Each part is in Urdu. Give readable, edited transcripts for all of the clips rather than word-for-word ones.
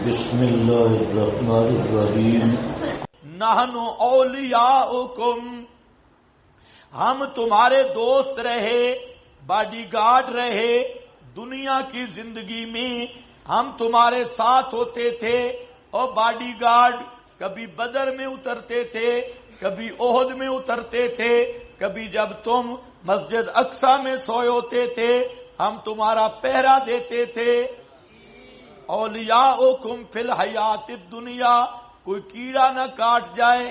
بسم اللہ الرحمن الرحیم نحن اولیاؤکم، ہم تمہارے دوست رہے، باڈی گارڈ رہے، دنیا کی زندگی میں ہم تمہارے ساتھ ہوتے تھے۔ اور باڈی گارڈ کبھی بدر میں اترتے تھے، کبھی احد میں اترتے تھے، کبھی جب تم مسجد اقصی میں سوئے ہوتے تھے ہم تمہارا پہرا دیتے تھے۔ اولیاؤکم فی الحیات الدنیا، کوئی کیڑا نہ کاٹ جائے،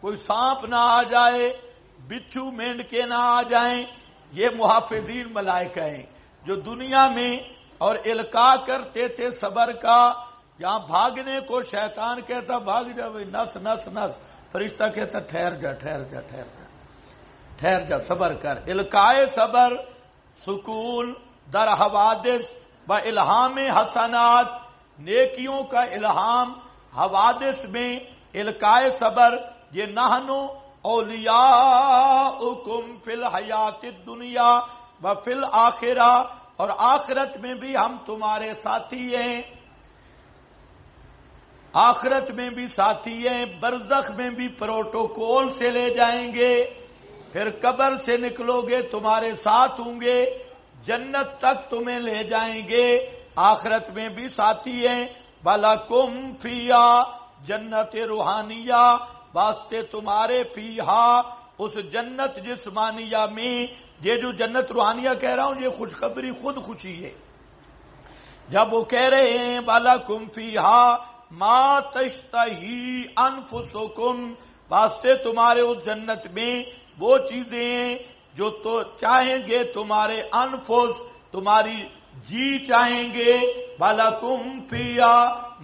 کوئی سانپ نہ آ جائے، بچھو مینڈکے نہ آ جائیں، یہ محافظین ملائکہ ہیں جو دنیا میں اور القاء کرتے تھے صبر کا۔ جہاں بھاگنے کو شیطان کہتا بھاگ جا بھائی، نس نس نس، فرشتہ کہتا ٹھہر جا ٹھہر جا ٹھہر جا ٹھہر جا، صبر کر۔ القاء صبر، سکون در حوادث و الہام حسنات، نیکیوں کا الہام حوادث میں، القاء صبر، یہ نحن اولیاؤکم فی الحیات الدنیا و فی الآخرہ، اور آخرت میں بھی ہم تمہارے ساتھی ہیں، آخرت میں بھی ساتھی ہیں، برزخ میں بھی پروٹوکول سے لے جائیں گے، پھر قبر سے نکلو گے تمہارے ساتھ ہوں گے، جنت تک تمہیں لے جائیں گے، آخرت میں بھی ساتھی ہیں۔ وَلَكُمْ فِيهَا جنت روحانیہ، واسطے تمہارے فیہا اس جنت جسمانیہ میں۔ یہ جو جنت روحانیہ کہہ رہا ہوں یہ خوشخبری خود خوشی ہے، جب وہ کہہ رہے ہیں وَلَكُمْ فِيهَا مَا تَشْتَهِي أَنفُسُكُمْ، واسطے تمہارے اس جنت میں وہ چیزیں ہیں جو تو چاہیں گے تمہارے انفس، تمہاری جی چاہیں گے۔ وَلَكُمْ فِيهَا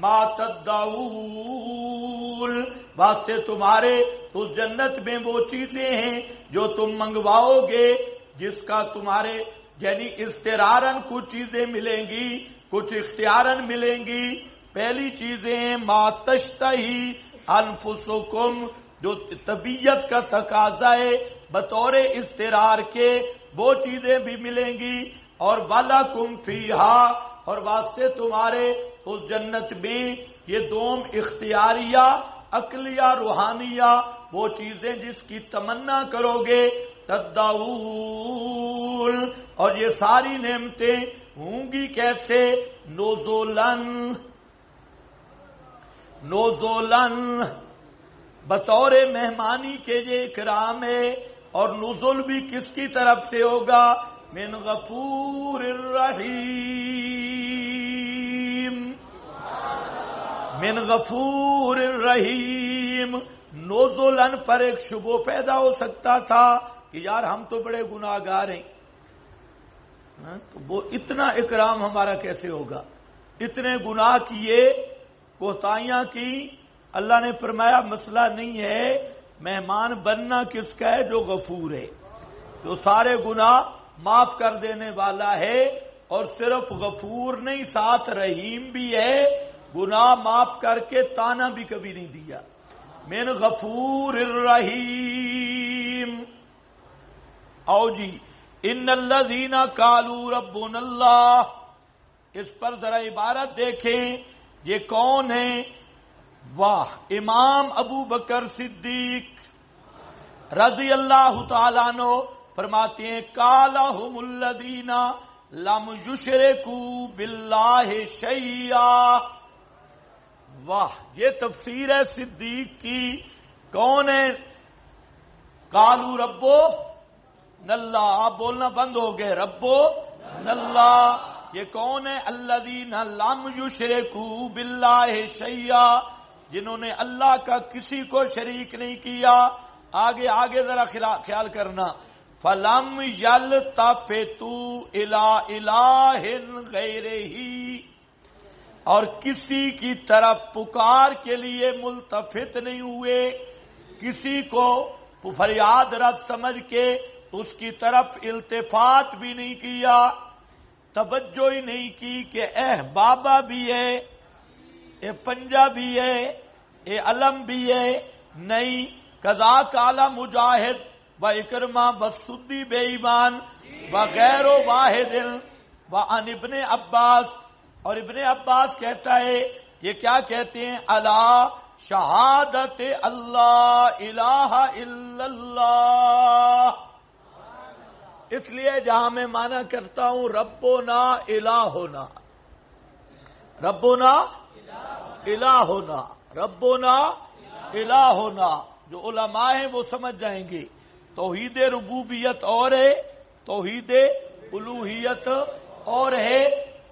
مَا تَدَّعُونَ، واسطے تمہارے اس جنت میں وہ چیزیں ہیں جو تم منگواؤ گے، جس کا تمہارے یعنی اضطرارن کچھ چیزیں ملیں گی، کچھ اختیارن ملیں گی۔ پہلی چیزیں ہیں ما تشتہی انفسکم، جو طبیعت کا تقاضا ہے بطور اضطرار کے، وہ چیزیں بھی ملیں گی۔ اور وَلَكُمْ فِيهَا، اور واسطے تمہارے اس جنت میں یہ دوم اختیاریہ، عقلیہ، روحانیہ، وہ چیزیں جس کی تمنا کرو گے۔ تدعون، اور یہ ساری نعمتیں ہوں گی کیسے؟ نزولن، نزولن، بطور مہمانی کے یہ اکرام ہے۔ اور نزول بھی کس کی طرف سے ہوگا؟ من غفور الرحیم، من غفور الرحیم۔ نزولن پر ایک شبہ پیدا ہو سکتا تھا کہ یار ہم تو بڑے گناہ گار ہیں، تو وہ اتنا اکرام ہمارا کیسے ہوگا؟ اتنے گناہ کیے، کوتاہیاں کی، اللہ نے فرمایا مسئلہ نہیں ہے، مہمان بننا کس کا ہے؟ جو غفور ہے، جو سارے گناہ معاف کر دینے والا ہے۔ اور صرف غفور نہیں، ساتھ رحیم بھی ہے، گناہ معاف کر کے تانا بھی کبھی نہیں دیا۔ من غفور الرحیم۔ او جی، ان الذین قالوا ربنا اللہ، اس پر ذرا عبارت دیکھیں، یہ کون ہیں؟ واہ، امام ابو بکر صدیق رضی اللہ تعالیٰ عنہ فرماتے ہیں قالہم الذین لم یشرکوا باللہ شیئا۔ واہ، یہ تفسیر ہے صدیق کی۔ کون ہے؟ قالوا ربو نلہ، آپ بولنا بند ہو گئے، ربو نلہ، یہ کون ہے؟ الذین لم یشرکوا باللہ شیئا، جنہوں نے اللہ کا کسی کو شریک نہیں کیا۔ آگے آگے ذرا خیال کرنا، فَلَمْ يَلْتَفِتُوا إِلَىٰ إِلَٰهٍ غَيْرِهِ، اور کسی کی طرف پکار کے لیے ملتفت نہیں ہوئے، کسی کو فریاد رد سمجھ کے اس کی طرف التفات بھی نہیں کیا، توجہ ہی نہیں کی کہ اے بابا بھی ہے، اے پنجہ بھی ہے، اے علم بھی ہے، نہیں۔ قضا کالا مجاہد و اکرمہ بسدی بے ایمان و غیر واحد و ان ابن عباس، اور ابن عباس کہتا ہے یہ کیا کہتے ہیں؟ الا شہادت اللہ الہ الا اللہ. اس لیے جہاں میں مانا کرتا ہوں ربنا الہنا، ربنا الہنا، ربنا الہنا، جو علماء ہیں وہ سمجھ جائیں گے. توحید ربوبیت اور ہے، توحید الوہیت اور ہے،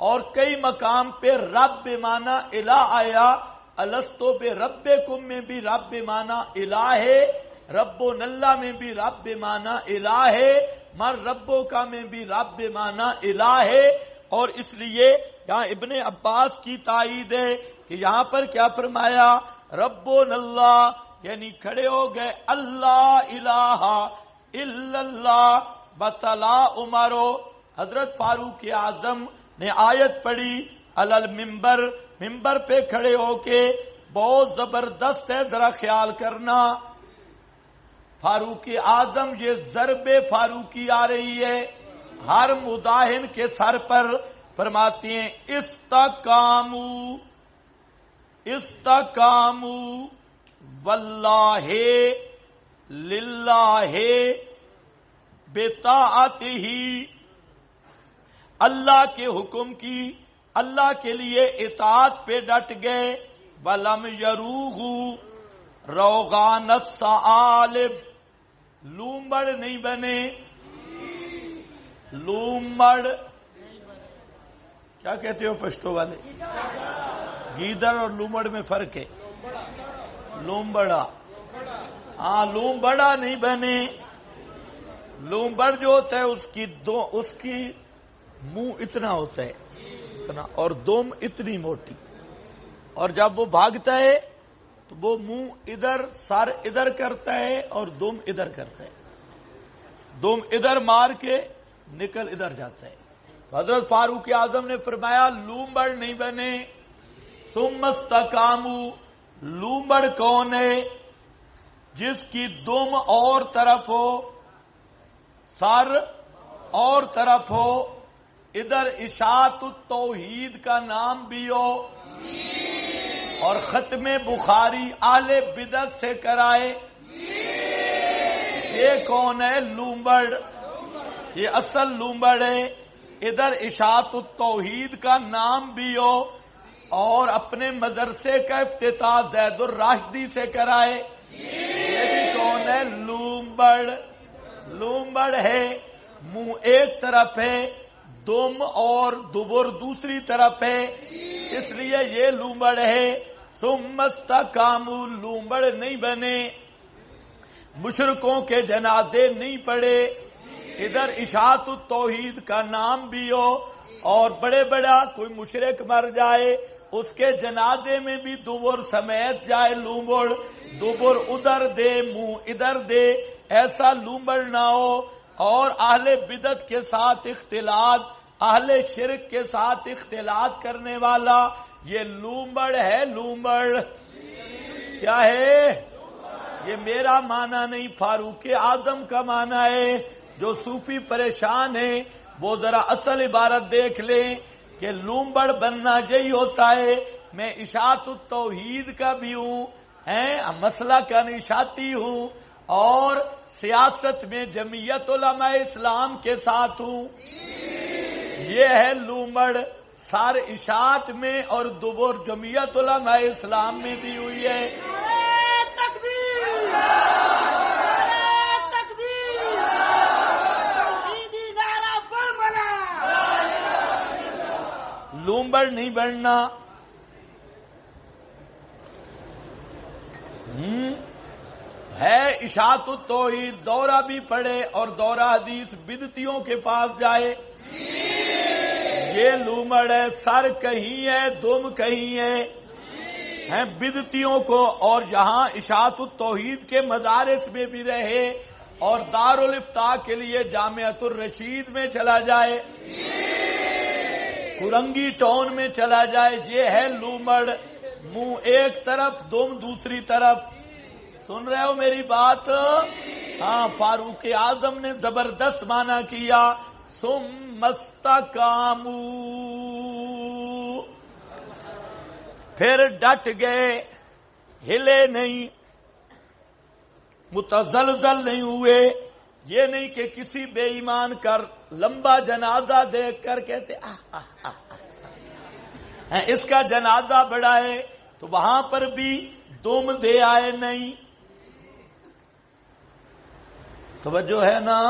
اور کئی مقام پہ رب مانا الہ آیا. الستو بے ربکم میں بھی رب مانا الہ ہے، رب اللہ میں بھی رب مانا الہ ہے، مر ربو کا میں بھی رب مانا الہ ہے. اور اس لیے یہاں ابن عباس کی تائید ہے کہ یہاں پر کیا فرمایا؟ رب اللہ، یعنی کھڑے ہو گئے اللہ الہ الا اللہ بطلا عمرو. حضرت فاروق اعظم نے آیت پڑھی علل ممبر، ممبر پہ کھڑے ہو کے، بہت زبردست ہے، ذرا خیال کرنا. فاروق اعظم، یہ ضرب فاروقی آ رہی ہے ہر مداہن کے سر پر. فرماتے ہیں استقاموا، استقاموا واللہ للہ بطاعتہ، اللہ کے حکم کی، اللہ کے لیے اطاعت پہ ڈٹ گئے. ولم یروغوا روغان الثعالب، لومڑ نہیں بنے. لومڑ کیا کہتے ہو پشتو والے؟ گیدڑ اور لومڑ میں فرق ہے. لومبڑا، ہاں لومبڑا نہیں بنے. لومبڑ جو ہوتا ہے اس کی منہ اتنا ہوتا ہے، اتنا، اور دم اتنی موٹی، اور جب وہ بھاگتا ہے تو وہ منہ ادھر، سر ادھر کرتا ہے اور دم ادھر کرتا ہے. دم ادھر مار کے نکل ادھر جاتا ہے. تو حضرت فاروق اعظم نے فرمایا لومبڑ نہیں بنے. ثم استقاموا، لومبڑ کون ہے؟ جس کی دم اور طرف ہو، سر اور طرف ہو، ادھر اشاعت التوحید کا نام بھی ہو، اور ختم بخاری اہل بدعت سے کرائے. یہ کون ہے؟ لومبڑ. یہ اصل لومبڑ ہے. ادھر اشاعت التوحید کا نام بھی ہو اور اپنے مدرسے کا افتتاح زید الراشدی سے کرائے. یہ بھی کون ہے؟ لومبڑ. لومبڑ ہے، منہ ایک طرف ہے، دم اور دبر دوسری طرف ہے، اس لیے یہ لومبڑ ہے. ثم استقاموا، لومبڑ نہیں بنے. مشرکوں کے جنازے نہیں پڑے. ادھر اشاعت التوحید کا نام بھی ہو اور بڑے بڑا کوئی مشرک مر جائے اس کے جنازے میں بھی دبر سمیت جائے لومبڑ. دبر ادھر دے، منہ ادھر دے، ایسا لومبڑ نہ ہو. اور اہل بدعت کے ساتھ اختلاط، اہل شرک کے ساتھ اختلاط کرنے والا یہ لومبڑ ہے. لومبڑ کیا ہے؟ یہ میرا معنی نہیں، فاروق اعظم کا معنی ہے. جو صوفی پریشان ہیں وہ ذرا اصل عبارت دیکھ لیں کہ لومبڑ بننا یہی ہوتا ہے. میں اشاعت التوحید کا بھی ہوں، مسئلہ کا نشاتی ہوں، اور سیاست میں جمعیت علماء اسلام کے ساتھ ہوں. یہ ہے لومبڑ. سار اشاعت میں اور دبر جمعیت علماء اسلام میں بھی ہوئی ہے. لومبڑ نہیں بننا. ہے اشاعت التوحید، دورہ بھی پڑھے اور دورہ حدیث بدعتیوں کے پاس جائے. یہ لومڑ ہے. سر کہیں ہے، دم کہیں ہے بدعتیوں کو. اور یہاں اشاعت التوحید کے مدارس میں بھی رہے اور دارالفتاح کے لیے جامعۃ الرشید میں چلا جائے، کرنگی ٹاؤن میں چلا جائے. یہ ہے لومڑ. منہ ایک طرف، دم دوسری طرف. سن رہے ہو میری بات؟ ہاں، فاروق اعظم نے زبردست معنی کیا. ثم استقاموا، پھر ڈٹ گئے، ہلے نہیں، متزلزل نہیں ہوئے. یہ نہیں کہ کسی بے ایمان کر لمبا جنازہ دیکھ کر کہتے اس کا جنازہ بڑا ہے، تو وہاں پر بھی دم دے آئے نہیں. توجہ ہے نا؟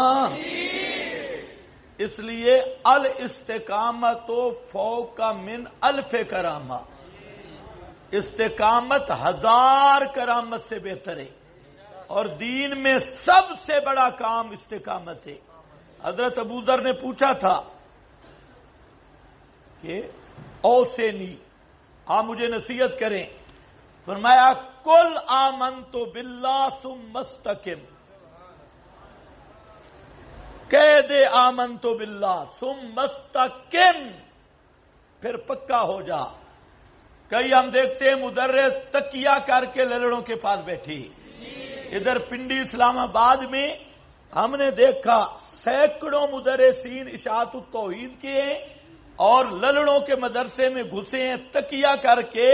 اس لیے الاستقامت فوق من الف کرامہ، استقامت 1000 کرامت سے بہتر ہے، اور دین میں سب سے بڑا کام استقامت ہے. حضرت ابو ذر نے پوچھا تھا کہ اوصینی، آپ مجھے نصیحت کریں. فرمایا کل آمنت باللہ ثم استقم، کہہ دے آمنت باللہ ثم استقم، پھر پکا ہو جا. کئی ہم دیکھتے ہیں مدرس تکیہ کر کے لڑڑوں کے پاس بیٹھی. ادھر پنڈی اسلام آباد میں ہم نے دیکھا سینکڑوں مدرسین اشاعت التوحید کے ہیں اور للڑوں کے مدرسے میں گھسے ہیں تکیہ کر کے،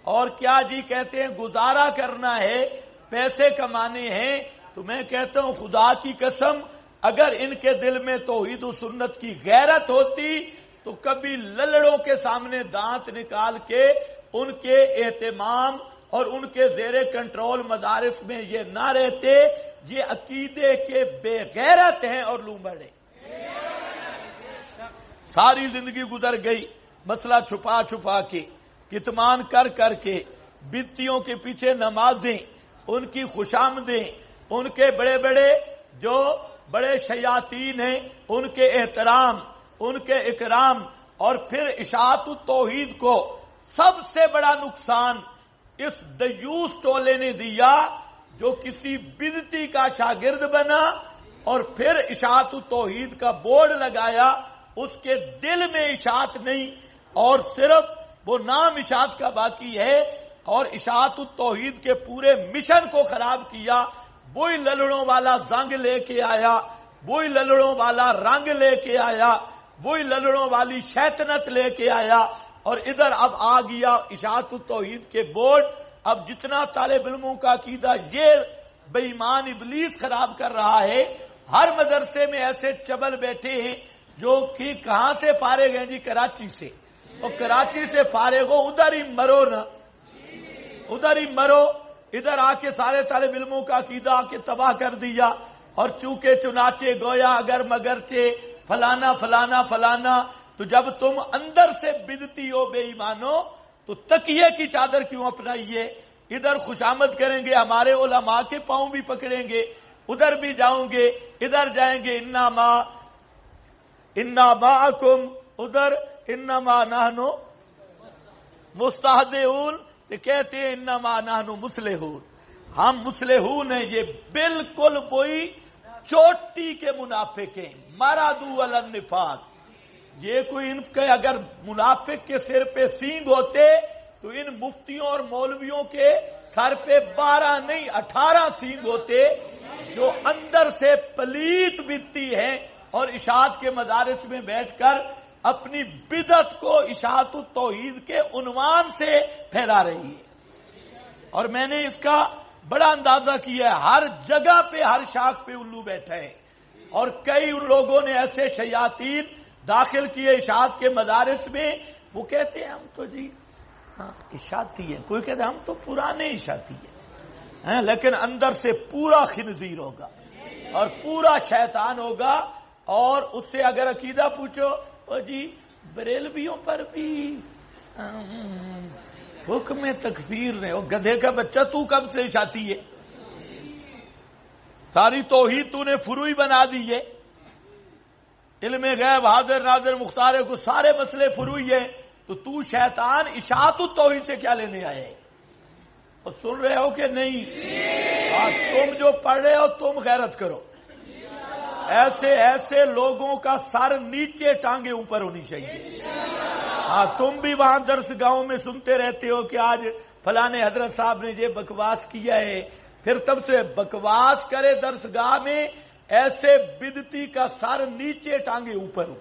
اور کیا جی کہتے ہیں گزارا کرنا ہے، پیسے کمانے ہیں. تو میں کہتا ہوں خدا کی قسم اگر ان کے دل میں توحید و سنت کی غیرت ہوتی تو کبھی للڑوں کے سامنے دانت نکال کے ان کے اہتمام اور ان کے زیر کنٹرول مدارس میں یہ نہ رہتے. یہ عقیدے کے بے غیرت ہیں اور لومڑے. ساری زندگی گزر گئی مسئلہ چھپا چھپا کے، کتمان کر کر کے، بدتیوں کے پیچھے نمازیں، ان کی خوشامدیں، ان کے بڑے بڑے جو بڑے شیاطین ہیں ان کے احترام، ان کے اکرام، اور پھر اشاعت التوحید کو سب سے بڑا نقصان اس دیوس ٹولے نے دیا جو کسی بدعتی کا شاگرد بنا اور پھر اشاعت التوحید کا بورڈ لگایا. اس کے دل میں اشاعت نہیں اور صرف وہ نام اشاعت کا باقی ہے، اور اشاعت التوحید کے پورے مشن کو خراب کیا. وہی للڑوں والا زنگ لے کے آیا، وہی للڑوں والا رنگ لے کے آیا، وہی للڑوں والی شیطنت لے کے آیا، اور ادھر اب آ گیا اشاعت التوحید کے بورڈ. اب جتنا طالب علموں کا عقیدہ یہ بے ایمان ابلیس خراب کر رہا ہے. ہر مدرسے میں ایسے چبل بیٹھے ہیں جو کہ کہاں سے فارغ ہیں جی؟ کراچی سے. اور کراچی سے فارغ ہو ادھر ہی مرو نا، ادھر ہی مرو. ادھر آ کے سارے طالب علموں کا عقیدہ آ کے تباہ کر دیا، اور چونکہ چنانچہ گویا اگر مگر سے فلانا فلانا فلانا. تو جب تم اندر سے بدعتی ہو، بے ایمانو، تو تکیے کی چادر کیوں اپنائیے؟ ادھر خوشامد کریں گے، ہمارے علماء کے پاؤں بھی پکڑیں گے، ادھر بھی جاؤں گے، ادھر جائیں گے انا معکم، ادھر انما نحن مستہزئون، تو کہتے ہیں انما نحن مصلحون، ہم مصلحون ہیں. یہ بالکل وہی چوٹی کے منافق ہیں، مرادو علی النفاق. یہ کوئی ان کے اگر منافق کے سر پہ سینگ ہوتے تو ان مفتیوں اور مولویوں کے سر پہ 12 نہیں 18 سینگ ہوتے، جو اندر سے پلیت بدتی ہیں اور اشاعت کے مدارس میں بیٹھ کر اپنی بدعت کو اشاعت التوحید کے عنوان سے پھیلا رہی ہے. اور میں نے اس کا بڑا اندازہ کیا ہے، ہر جگہ پہ ہر شاخ پہ الو بیٹھا ہے، اور کئی ان لوگوں نے ایسے شیاطین داخل کیے اشاعت کے مدارس میں. وہ کہتے ہیں ہم تو جی اشاعتی ہیں، کوئی کہتے ہیں ہم تو پرانے اشاعتی ہیں، لیکن اندر سے پورا خنزیر ہوگا اور پورا شیطان ہوگا. اور اس سے اگر عقیدہ پوچھو، او جی بریلویوں پر بھی حکم تکفیر نے. وہ گدھے کا بچہ تو کب سے اشاعتی ہے؟ ساری توحید تو نے فروئی بنا دی ہے. علم غیب حاضر ناظر مختار کو سارے مسئلے فروئی ہے، تو شیطان اشاعت التوحید سے کیا لینے آئے؟ اور سن رہے ہو کہ نہیں؟ تم جو پڑھ رہے ہو تم غیرت کرو. ایسے ایسے لوگوں کا سر نیچے ٹانگیں اوپر ہونی چاہیے. تم بھی وہاں درس گاہوں میں سنتے رہتے ہو کہ آج فلانے حضرت صاحب نے یہ بکواس کیا ہے، پھر تب سے بکواس کرے درس گاہ میں، ایسے بدعتی کا سر نیچے ٹانگیں اوپر ہو.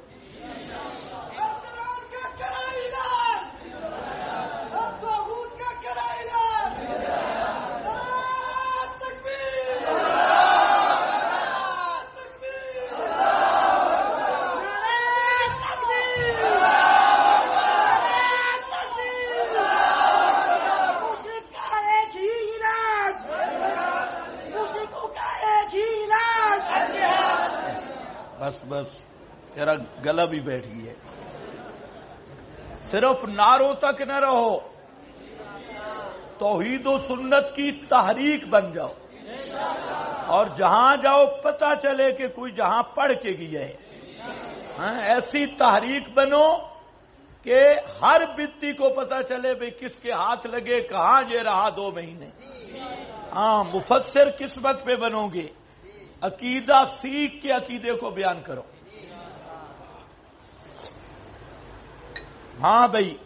بس بس تیرا گلا بھی بیٹھ گیا. صرف نعروں تک نہ رہو، توحید و سنت کی تحریک بن جاؤ، اور جہاں جاؤ پتہ چلے کہ کوئی جہاں پڑھ کے گیا ہے. ایسی تحریک بنو کہ ہر بدتی کو پتہ چلے بھئی کس کے ہاتھ لگے، کہاں یہ رہا 2 مہینے. مفسر قسمت پہ بنو گے. عقیدہ سیکھ کے عقیدے کو بیان کرو. بھائی،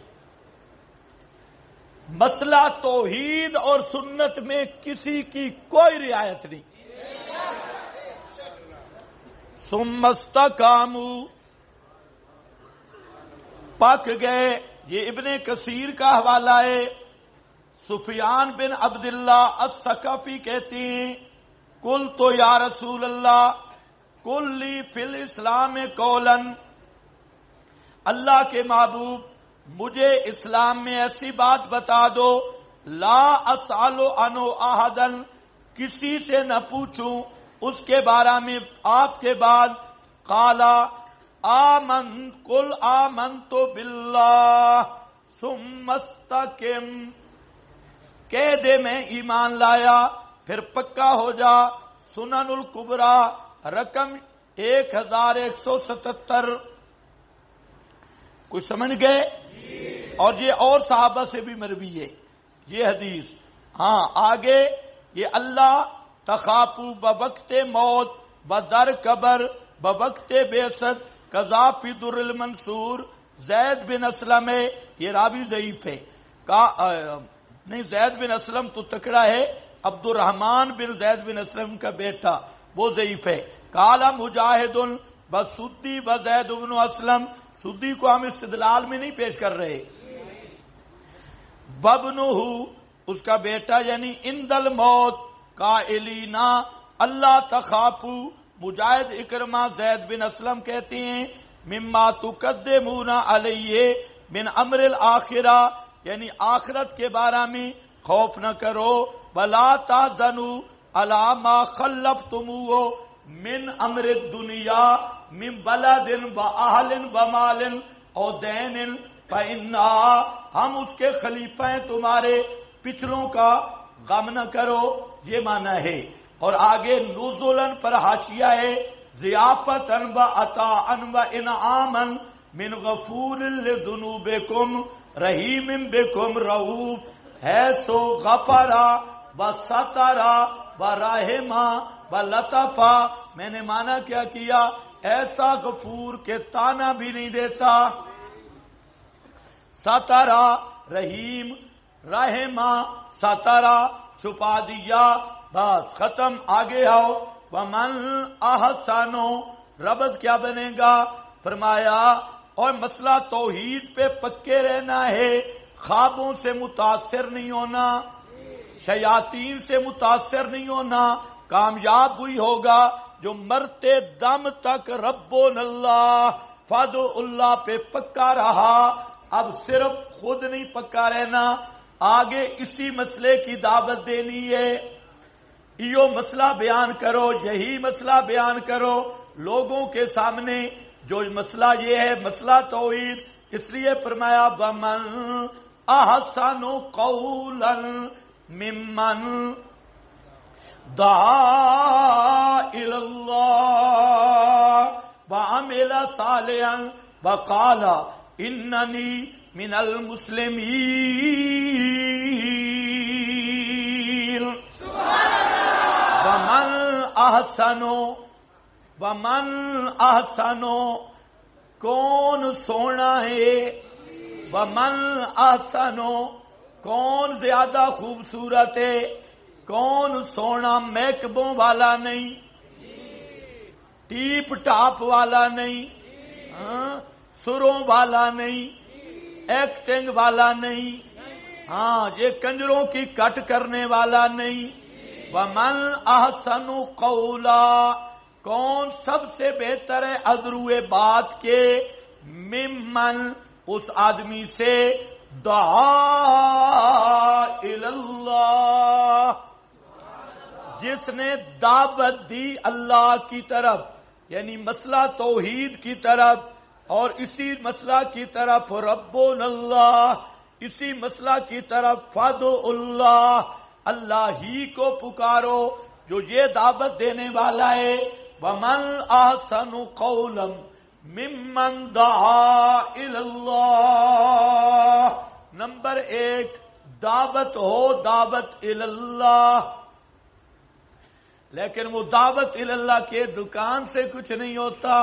مسئلہ توحید اور سنت میں کسی کی کوئی رعایت نہیں. ثم استقاموا، پک گئے. یہ ابن کثیر کا حوالہ ہے. سفیان بن عبداللہ الثقفی کہتے ہیں قلت یا رسول اللہ قل لی فی الاسلام قولا، اللہ کے محبوب مجھے اسلام میں ایسی بات بتا دو لا اسأل عنہ احدا، کسی سے نہ پوچھوں اس کے بارے میں آپ کے بعد. قالا قل آمنت باللہ ثم استقم، کہہ دے میں ایمان لایا پھر پکا ہو جا. سنن الکبریٰ رقم 1177. کچھ سمجھ گئے؟ اور یہ اور صحابہ سے بھی مروی ہے یہ حدیث. آگے یہ اللہ تخافو بوقت موت بدر قبر بوقت بعثت قضا فی در المنصور. زید بن اسلم ہے، یہ راوی ضعیف ہے. نہیں، زید بن اسلم تو تکڑا ہے، عبد الرحمن بن زید بن اسلم کا بیٹا وہ ضعیف ہے. قال مجاہد بسدی بزید بن اسلم، سدی کو ہم استدلال میں نہیں پیش کر رہے. ببنہ، اس کا بیٹا یعنی عند الموت قائلینا اللہ تخافو. مجاہد اکرمہ زید بن اسلم کہتے ہیں مما تقدمون علیہ من امر الاخرہ، یعنی آخرت کے بارے میں خوف نہ کرو. ولا تحزنوا علی ما خلفتموہ من امر الدنیا من بلد و اہل و مال او دین فإنا، ہم اس کے خلیفہ ہیں تمہارے، پچھلوں کا غم نہ کرو. یہ معنی ہے. اور آگے نزولاً پر حاشیہ ہے ضیافتاً و عطاءً و انعاماً من غفور لذنوبکم رحیم بکم رؤوف ہے سو غفرا و سترا و رحمہ و لطفا. میں نے معنی کیا کیا؟ ایسا غفور کہ تانا بھی نہیں دیتا، سترا رحیم، رحمہ سترا چھپا دیا، بس ختم. آگے آؤ. ومن احسنو، ربط کیا بنے گا؟ فرمایا اور مسئلہ توحید پہ پکے رہنا ہے، خوابوں سے متاثر نہیں ہونا، شیاطین سے متاثر نہیں ہونا. کامیاب ہوئی ہوگا جو مرتے دم تک ربنا اللہ فادو اللہ پہ پکا رہا. اب صرف خود نہیں پکا رہنا، آگے اسی مسئلے کی دعوت دینی ہے. یہ مسئلہ بیان کرو، یہی مسئلہ بیان کرو لوگوں کے سامنے. جو مسئلہ یہ ہے مسئلہ توحید، اس لیے فرمایا ومن احسن قولا ممن دعا الی اللہ وعمل صالحا وقال اننی من المسلمین. ومن احسنو، کون سونا ہے؟ ومن احسنو، کون زیادہ خوبصورت ہے؟ کون سونا میکبوں والا نہیں، ٹیپ ٹاپ والا نہیں، سروں والا نہیں، ایکٹنگ والا نہیں، یہ کنجروں کی کٹ کرنے والا نہیں. ومن احسن قولا، کون سب سے بہتر ہے ادروئے بات کے، ممن، اس آدمی سے دعا الی اللہ، جس نے دعوت دی اللہ کی طرف. یعنی مسئلہ توحید کی طرف، اور اسی مسئلہ کی طرف ربنا اللہ، اسی مسئلہ کی طرف فادعوا اللہ، اللہ ہی کو پکارو جو یہ دعوت دینے والا ہے۔ وَمَنْ أَحْسَنُ قَوْلًا مِّمَّنْ دَعَا إِلَى اللَّهِ۔ نمبر 1 دعوت ہو، دعوت اللہ، لیکن وہ دعوت اللہ کے دکان سے کچھ نہیں ہوتا،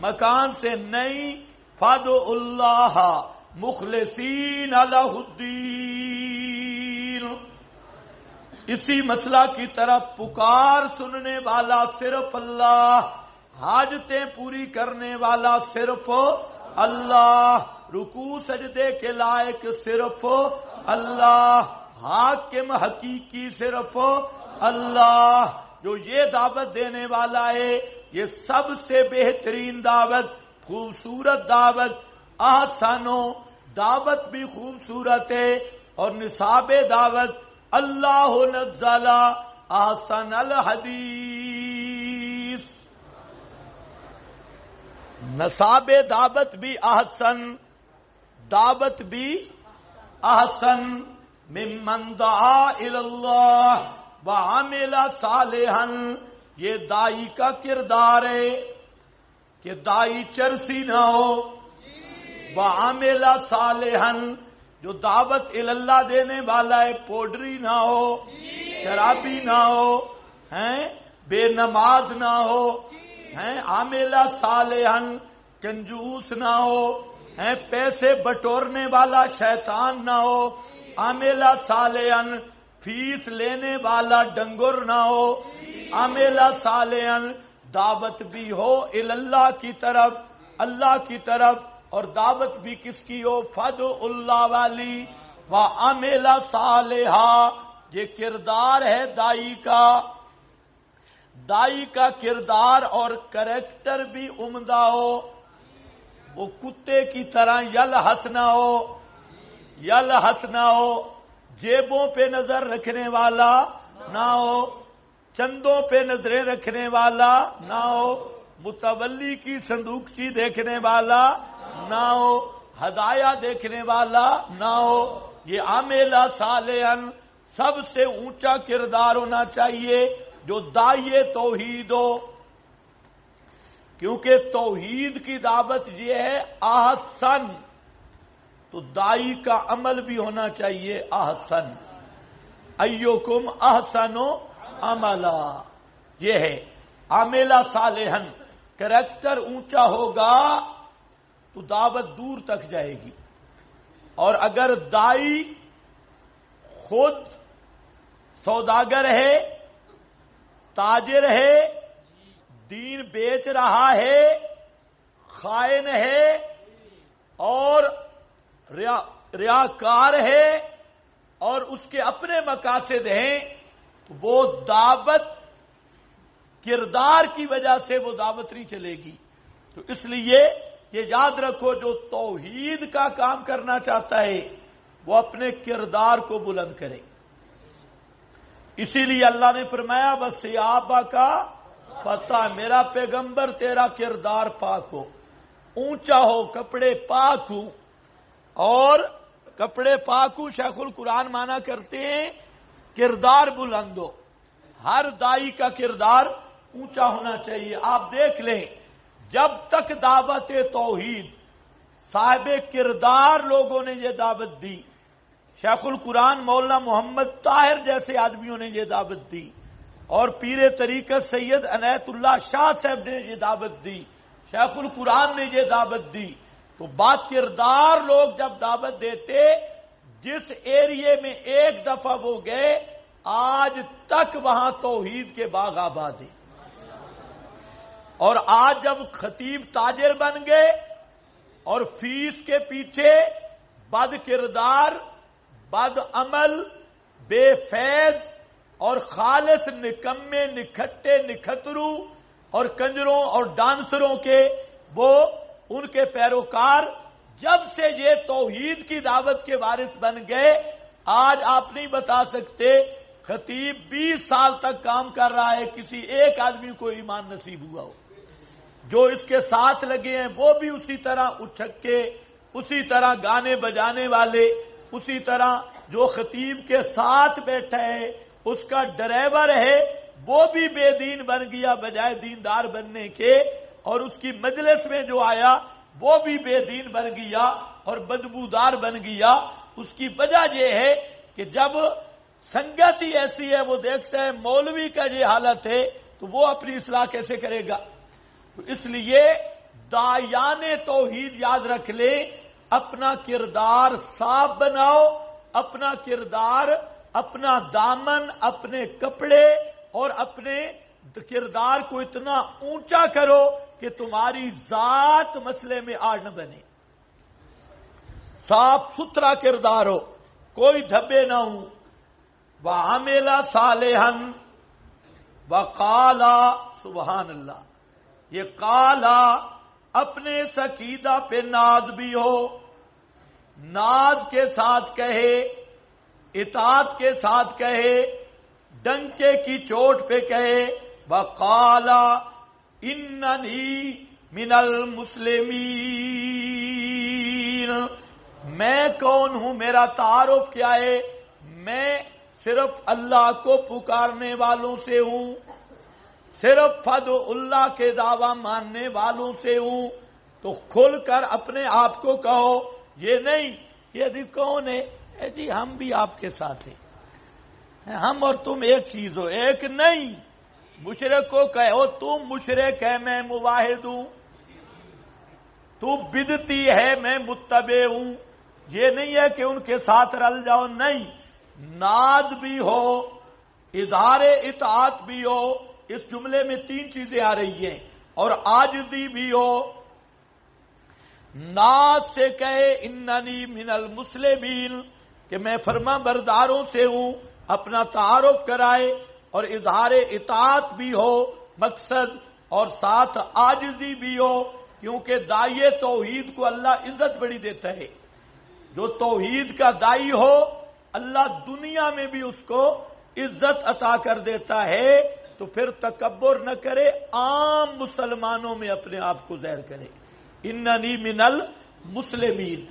مکان سے نہیں۔ فادعوا اللہ مخلصین لہ الدین، اسی مسئلہ کی طرف پکار سننے والا صرف اللہ، حاجتیں پوری کرنے والا صرف اللہ، رکوع سجدے کے لائق صرف اللہ، حاکم حقیقی صرف اللہ، جو یہ دعوت دینے والا ہے۔ یہ سب سے بہترین دعوت، خوبصورت دعوت، احسنو دعوت بھی خوبصورت ہے، اور نصاب دعوت اللہ نزل احسن الحدیث، نصاب دعوت بھی احسن، دعوت بھی احسن۔ ممن دعا الی اللہ وعمل صالحا، یہ دائی کا کردار ہے کہ دائی چرسی نہ ہو، وعمل صالحا جو دعوت اللہ دینے والا ہے پوڈری نہ ہو، شرابی نہ ہو، بے نماز نہ ہو، عامل صالحا کنجوس نہ ہو، پیسے بٹورنے والا شیطان نہ ہو، عامل صالحا فیس لینے والا ڈنگر نہ ہو، عامل صالحا دعوت بھی ہو اللہ کی طرف، اللہ کی طرف، اور دعوت بھی کس کی ہو؟ فادعوا اللہ والی، وعمل صالحا، یہ کردار ہے دائی کا، دائی کا کردار اور کریکٹر بھی عمدہ ہو، وہ کتے کی طرح یلہس نہ ہو، یلہس نہ ہو، جیبوں پہ نظر رکھنے والا نہ ہو، چندوں پہ نظریں رکھنے والا نہ ہو، متولی کی صندوقچی دیکھنے والا نہ ہو، ہدایہ دیکھنے والا نہ ہو۔ یہ عامل صالحا سب سے اونچا کردار ہونا چاہیے جو داعی توحید ہو، کیونکہ توحید کی دعوت یہ ہے احسن، تو دائی کا عمل بھی ہونا چاہیے احسن۔ ایوکم احسن عملا، یہ ہے عامل صالحا، کریکٹر اونچا ہوگا تو دعوت دور تک جائے گی، اور اگر دائی خود سوداگر ہے، تاجر ہے، دین بیچ رہا ہے، خائن ہے اور ریاکار ہے، اور اس کے اپنے مقاصد ہیں، وہ دعوت کردار کی وجہ سے وہ دعوت نہیں چلے گی۔ تو اس لیے یہ یاد رکھو، جو توحید کا کام کرنا چاہتا ہے وہ اپنے کردار کو بلند کرے۔ اسی لیے اللہ نے فرمایا بس صحابہ کا فتح، میرا پیغمبر تیرا کردار پاک ہو، اونچا ہو، کپڑے پاک ہوں، اور کپڑے پاک ہوں شیخ القرآن مانا کرتے ہیں کردار بلند ہو، ہر دائی کا کردار اونچا ہونا چاہیے۔ آپ دیکھ لیں جب تک دعوت توحید صاحب کردار لوگوں نے یہ دعوت دی، شیخ القرآن مولانا محمد طاہر جیسے آدمیوں نے یہ دعوت دی، اور پیر طریقت سید عنایت اللہ شاہ صاحب نے یہ دعوت دی، شیخ القرآن نے یہ دعوت دی، تو با کردار لوگ جب دعوت دیتے، جس ایریے میں ایک دفعہ وہ گئے آج تک وہاں توحید کے باغ آباد ہیں۔ اور آج جب خطیب تاجر بن گئے اور فیس کے پیچھے بد کردار، بد عمل، بے فیض اور خالص نکمے، نکھٹے، نکھترو اور کنجروں اور ڈانسروں کے وہ ان کے پیروکار جب سے یہ توحید کی دعوت کے وارث بن گئے، آج آپ نہیں بتا سکتے خطیب 20 سال تک کام کر رہا ہے، کسی ایک آدمی کو ایمان نصیب ہوا ہو۔ جو اس کے ساتھ لگے ہیں وہ بھی اسی طرح اچھک کے، اسی طرح گانے بجانے والے، اسی طرح جو خطیب کے ساتھ بیٹھا ہے اس کا ڈرائیور ہے وہ بھی بے دین بن گیا بجائے دیندار بننے کے، اور اس کی مجلس میں جو آیا وہ بھی بے دین بن گیا اور بدبودار بن گیا۔ اس کی وجہ یہ ہے کہ جب سنگت ہی ایسی ہے، وہ دیکھتا ہے مولوی کا یہ حالت ہے تو وہ اپنی اصلاح کیسے کرے گا؟ تو اس لیے داعیان توحید یاد رکھ لیں، اپنا کردار صاف بناؤ، اپنا کردار، اپنا دامن، اپنے کپڑے اور اپنے کردار کو اتنا اونچا کرو کہ تمہاری ذات مسئلے میں آڑ نہ بنے، صاف ستھرا کردار ہو، کوئی دھبے نہ ہوں۔ وَعَمِلَ صَالِحًا وَقَالَ، سبحان اللہ، یہ قالا اپنے سکیدہ پہ ناز بھی ہو، ناز کے ساتھ کہے، اطاعت کے ساتھ کہے، ڈنکے کی چوٹ پہ کہے، وَقَالَ إِنَّنِي مِنَ الْمُسْلِمِينَ، میں کون ہوں، میرا تعارف کیا ہے، میں صرف اللہ کو پکارنے والوں سے ہوں، صرف فدع اللہ کے دعویٰ ماننے والوں سے ہوں۔ تو کھل کر اپنے آپ کو کہو، یہ نہیں یہ جی کون ہے، اے جی ہم بھی آپ کے ساتھ ہیں، ہم اور تم ایک چیز ہو، ایک نہیں۔ مشرک کو کہو تم مشرک ہے میں موحد ہوں، تو بدعتی ہے میں متبع ہوں، یہ نہیں ہے کہ ان کے ساتھ رل جاؤ، نہیں، ناز بھی ہو، اظہار اطاعت بھی ہو، اس جملے میں تین چیزیں آ رہی ہیں، اور عاجزی بھی ہو۔ ناز سے کہے اننی من المسلمین کہ میں فرما برداروں سے ہوں، اپنا تعارف کرائے، اور اظہار اطاعت بھی ہو مقصد، اور ساتھ عاجزی بھی ہو، کیونکہ داعی توحید کو اللہ عزت بڑی دیتا ہے۔ جو توحید کا داعی ہو اللہ دنیا میں بھی اس کو عزت عطا کر دیتا ہے، تو پھر تکبر نہ کرے، عام مسلمانوں میں اپنے آپ کو ظاہر کرے، اننی من المسلمین۔